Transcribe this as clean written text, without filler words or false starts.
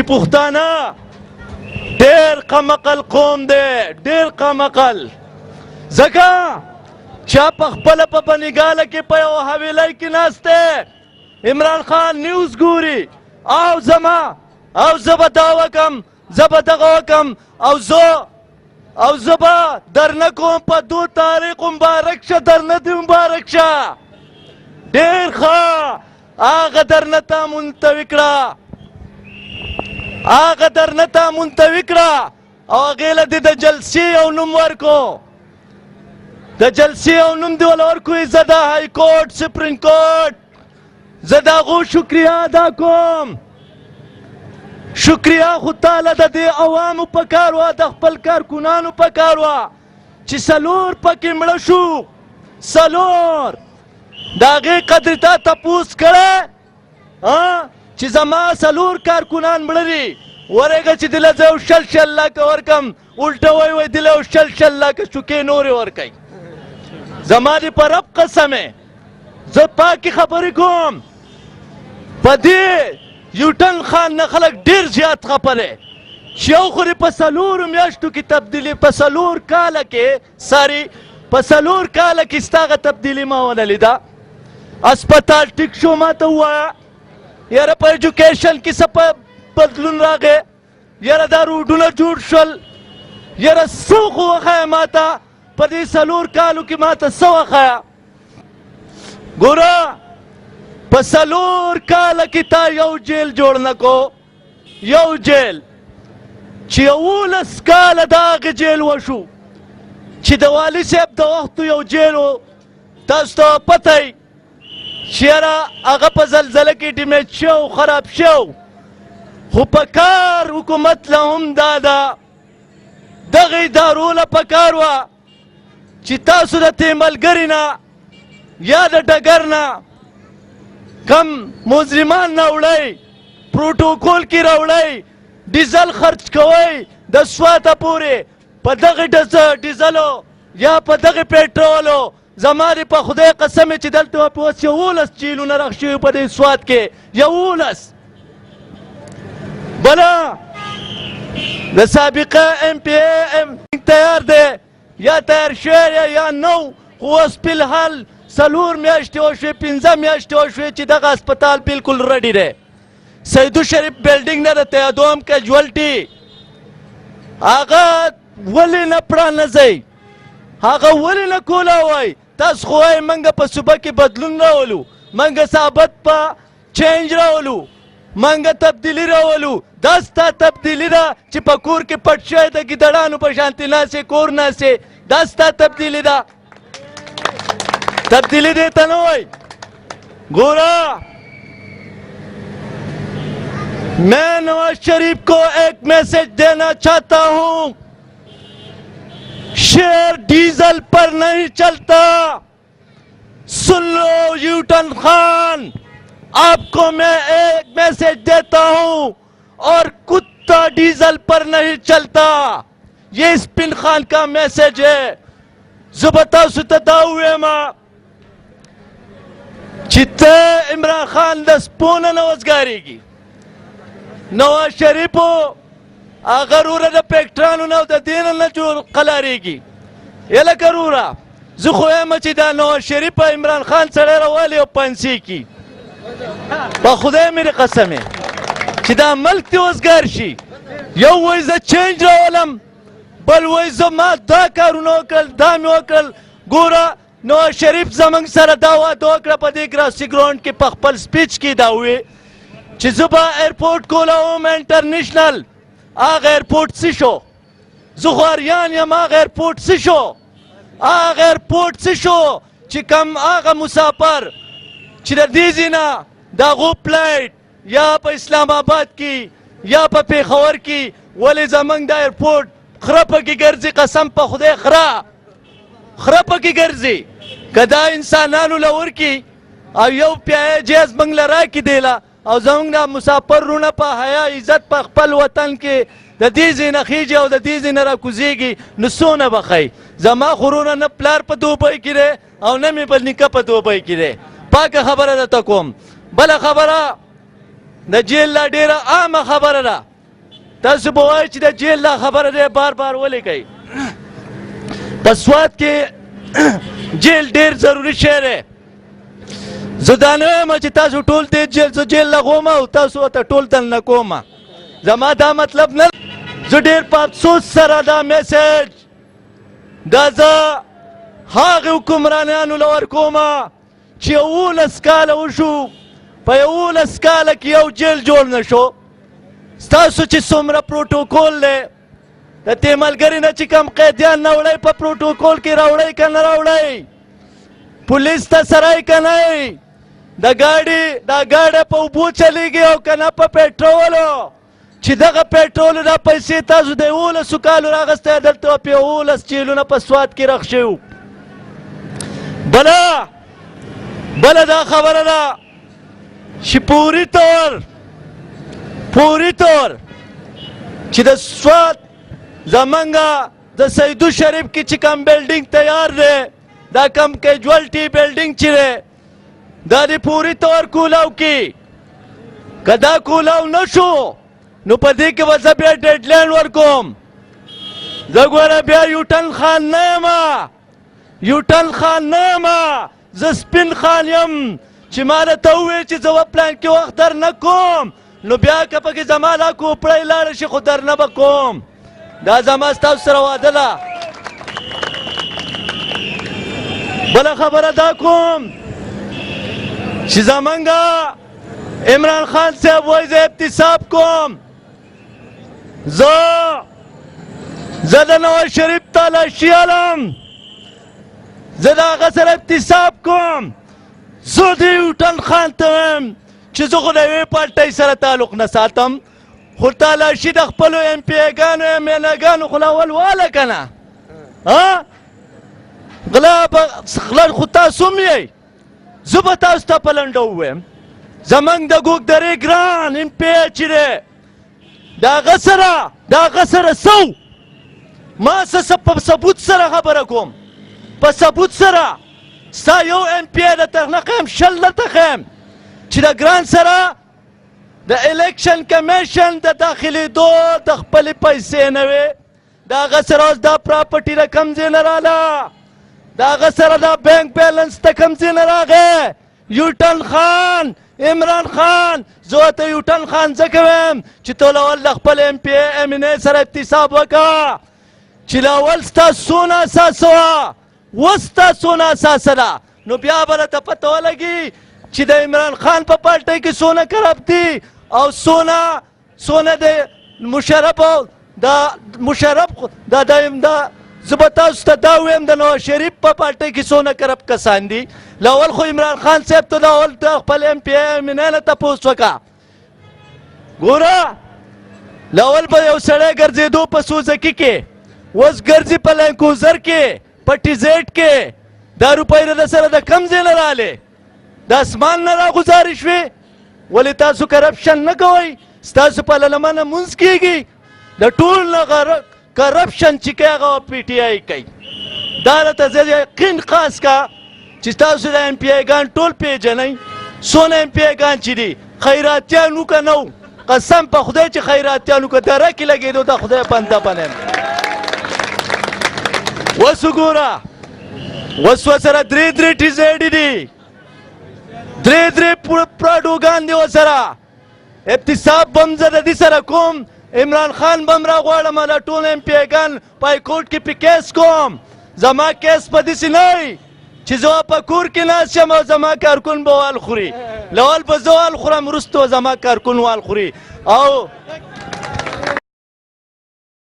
چې پښتانه ډېر قمقل قوم دی، ډېر قمقل. ځکه چا په خپله په بنګاله کې په یو حویلۍ کې ناست دی، عمران خان نیوز ګوري او زه به دا وکم، زه به دغه وکم او زه به درنه کوم په 2 تاریخ مبارک شه، درنه دې مبارک شه. ډېر ښه، هغه درنه ته منتوي کړه، هغه درنه ته منتوي کړه او هغې له دې د جلسې یو نوم ورکو، د جلسې یو نوم دې وله ورکوي. زه د های کورټ سپریم کورټ زه د هغو شکریه ادا کوم. شکریه خو تاله د دې عوامو په کار وه، د خپل کارکنانو په کار وه چې 4 پکې مړه شو، 4. د هغې قدر تا تپوس کړی چې زما 4 کارکنان مړه دي، ورېږه چې دله زه یو 100 لکه ورکم، الټه وایي دله یو 100 لکه چوکې نورې ورکوي. زما دې په رب قسم یې زه پاکې خبرې کوم. په دې یوټن خان نه خلک ډېر زیات خفه دی چې یو خو دې په 4 میاشتو کې تبدیلي، په 4 کاله کې په 4 کاله کې ستا هغه تبدیلي ما ونه لیده. اسپتال ټیک شو ما ته ووایه، یاره په ایجوکیشن کې څه بدلون راغی، یاره دا روډونه جوړ شول، یاره څه خو وښیه ما ته په دې 4 کالو کې ما ته څه وښیه. ګوره په 4 کاله کې تا یو جیل جوړ نه کو، یو جیل چې 11 کاله د هغې جیل وشو چې د والي صاحب د وختو یو جیل و. تاسو ته پته یي چې یاره هغه په زلزله کې ډیمیج شو، خراب شو، خو په کار حکومت له هم دا ده، دغه ادارو له په کار وه چې تاسو د دې ملګري نه یا د ډګر نه کم مجرمان راوړئ، پروټوکول کې راوړئ، ډیزل خرچ کوئ د سواته پورې، په دغه ډیزلو یا په دغه پېټرولو زما دې په خدای قسم چې دلته په اوس 11 چیلونه رخ شوي په دې سوات کې، 11. بله د سابقه MPA تیار دی یا تیار شوی یا نو، خو اوس فلحال 4 میاشتې وشوې، 5 میاشتې وشوې چې دغه اسپتال بالکل رډي دی. سیدو شریف بلډینګ نه د تیادوم کیجوالټي هغه ولې نه پړه نه ځئ، هغه ولې نه کولاوئ. تاسو خو وایئ موږ په صوبه کې بدلون راولو، موږ ثابت په چینج راولو، موږ تبدیلي راولو. دا ستا تبدیلي ده چې په کور کې پټ شوی د ګیدړانو په شانتې ناستې کور ناستې، دا ستا تبدیلي ده. تبدیلی دیتا نہ ہوئی. گورا میں نواز شریف کو ایک میسج دینا چاہتا ہوں، شیر ڈیزل پر نہیں چلتا. سن لو یوٹن خان، آپ کو میں ایک میسج دیتا ہوں، اور کتا ڈیزل پر نہیں چلتا. یہ اسپن خان کا میسج ہے. زبتا ستدا ہوئے ماں چیتے عمران خان دس پونا نوزگاری کی نواز شریفو اغرورا دا پیکٹرانو نو دا دینا نجور قلاری کی یلا کرورا زخویمه چی دا نواز شریف عمران خان سڑے روالی و پانسی کی با خدای میری قسمه چی دا ملک دیوزگار شی یو ویزا چینج راولم بل ویزا ما دا کارونو کل دامی وکل گورا نواز شریف زمانگ سر داوا دوکڑا پا دیکھ راسی گراؤنڈ کی پخپل سپیچ کی داوی چی زبا ایرپورٹ کولا ہوم انٹرنیشنل آغا ایرپورٹ سی شو زخواریان یم آغا ایرپورٹ سی شو آغا ایرپورٹ سی شو چی کم آغا مسافر چی در دیزینا دا غو پلائٹ یا پا اسلام آباد کی یا پا پیخور کی ولی زمانگ دا ایرپورٹ خرپا کی گرزی قسم پا خدای خرپا کی گرزی کدا انسانانو لور کی او یو پیای جیز منگ لرا کی دیلا او زمانگ دا مسافر رونا پا حیا عزت پا خپل وطن کی دا دیزی نخیجی او دا دیزی نرا کزیگی نسونا بخی زما خورونا نا پلار پا دو بائی کی رے او نمی بل نکا پا دو بائی کی رے پاک خبر دا تکوم بلا خبر دا جیل لا دیرا آم خبر دا تاسو به وایئ چې د جیل دا خبره دی بار بار ولې کوي په سوات کې جیل ډېر ضروري شی دی زه دا نه وایم چې تاسو ټول دې جیل لغوم او تاسو ورته ټول دننه کوم زما دا مطلب نه زه ډېر په افسوس سره دا میسج دا زه هغې حکمرانیانو له ورکوم چې 11 کاله وشو په 11 کاله کې یو جیل جوړ نه شو ستاسو چې څومره پروټوکول دی د دې ملګري نه چې کوم قیدیان نه وړئ په پروټوکول کې راوړئ که نه راوړئ پولیس ته سرای که نه دا ګاډی په اوبو چلیږي او که نه په پېټرولو چې دغه پېټرولو دا پیسې تاسو د 11 کالو راغستی دلته په 11 جیلونه په سوات کې رخ شوي بله دا خبره ده چې پوري طور چې د سوات زمونږه د سیدو شریف کې چې کوم بلډینګ تیار دی دا کم کیجوالټي بلډینګ چې دی دا د پوري طور کولاو کې که دا کولاو نه شو نو په دې کې به زه بیا ډیډلاین ورکوم زه ګوره بیا یوټن خان نه یم زه سپین خان یم چې ما راته ووایې چې زه پلان کې وخت در نه کوم نو بیا که پکې زما دا کوپړی لاړه شي خو در نه به کوم دا زما ستاسو سره واده ده بله خبره دا کوم چې زمونږه عمران خان صاحب وایي زه احتساب کوم زه د نواز شریف تالاشي علم زه د هغه سره احتساب کوم زه د یوټن خان ته وایم چې زه خو د یوې پارټۍ سره تعلق نه ساتم خو تالاشي د خپلو ایم پی ایګانو ایم این اګانو خو اول واله که نه غلا خو تاسو هم یئ زه به تاسو ته په لنډه ووایم زمونږ د ګوک درې ګران ایم پی ای چې دی د هغه سره سو ما په ثبوت سره خبره کوم په ثبوت سره ستا یو ایم پی ای درته نه ښیم 20 درته ښیم چې د ګران سره د الیکشن کمیشن د داخلېدو د خپلې پیسې نه وې د هغه سره اوس دا پراپرټي د کوم ځای نه راله د هغه سره دا بینک بیلنس د کوم ځای نه راغی یوټن خان عمران خان زه ورته یوټن خان ځکه وایم چې ته اول د خپل ایم پی ای ایم این ای سره احتساب وکړه چې اول ستا څونه اساسه وه اوس ستا څونه اساسه ده نو بیا به راته پته ولګي چې د عمران خان په پارټۍ کې څونه کرپټ دي او څونه د مشرف زه به تاسو ته دا ویم د نواز شریف په پارټۍ کې څونه کرپټ کسان دي لاول خو عمران خان صاحب ته د اول د خپل ایم پی ای ایم این ای نه تپوس وکړه ګوره لاول به یو سړی ګرځېدو په سوزکي کې اوس ګرځي په لینکوزر کې په ټیزیټ کې دا روپۍ د سره د کم ځای نه رالې د اسمان نه راغوزارې شوې ولې تاسو کرپشن نه کوئ ستاسو په لمنه مونځ کېږي د ټول نه کرپشن چې کوي هغه پی ټي آی کوي دا راته زه یقین خاص کا چې تاسو د ایم پی ایګان ټول پیژنئ څونه ایم پی ایګان چې دي خیراتیانو که نه قسم په خدای چې خیراتیانو که دره کې لګېدو د خدای بنده بنیم اوس وګوره اوس ورسره درې ټیزېډې دي درې پراډوګان دي ورسره احتساب به هم زه د دې سره کوم عمران خان به هم راغواړم دا ټول ایم پی ایګان په های کورټ کې پې کیس کوم زما کیس په داسې نه وي چې زه په کور کې ناست یم او زما کارکون به وال خوري لول به زه وال خورم وروسته زما کارکون وال خوري او